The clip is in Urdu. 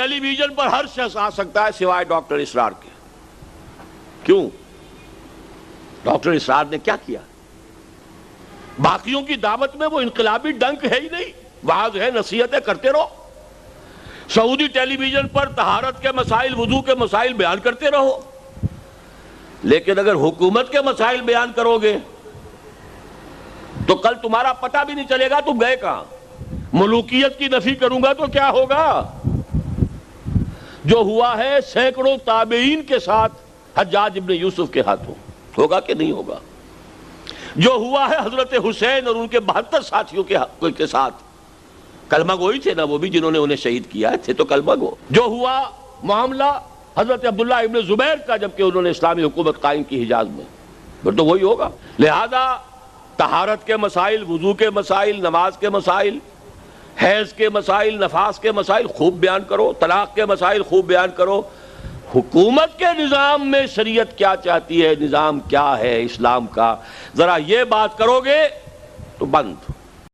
ٹیلی ویژن پر ہر شخص آ سکتا ہے سوائے ڈاکٹر اسرار کے. کیوں؟ ڈاکٹر اسرار نے کیا کیا؟ باقیوں کی دعوت میں وہ انقلابی ڈنک ہے ہی نہیں. وعظ ہے، نصیحتیں کرتے رہو. سعودی ٹیلی ویژن پر طہارت کے مسائل، وضو کے مسائل بیان کرتے رہو. لیکن اگر حکومت کے مسائل بیان کرو گے تو کل تمہارا پتہ بھی نہیں چلے گا تم گئے کہاں. ملوکیت کی نفی کروں گا تو کیا ہوگا؟ جو ہوا ہے سینکڑوں تابعین کے ساتھ حجاج ابن یوسف کے ہاتھوں، ہوگا کہ نہیں ہوگا؟ جو ہوا ہے حضرت حسین اور ان کے 72 ساتھیوں کے ساتھ، کلمہ گوئی تھے نا وہ بھی، جنہوں نے انہیں شہید کیا تھے تو کلمہ گو. جو ہوا معاملہ حضرت عبداللہ ابن زبیر کا جبکہ انہوں نے اسلامی حکومت قائم کی حجاز میں، پھر تو وہی ہوگا. لہذا طہارت کے مسائل، وضو کے مسائل، نماز کے مسائل، حیض کے مسائل، نفاس کے مسائل خوب بیان کرو. طلاق کے مسائل خوب بیان کرو. حکومت کے نظام میں شریعت کیا چاہتی ہے، نظام کیا ہے اسلام کا، ذرا یہ بات کرو گے تو بند.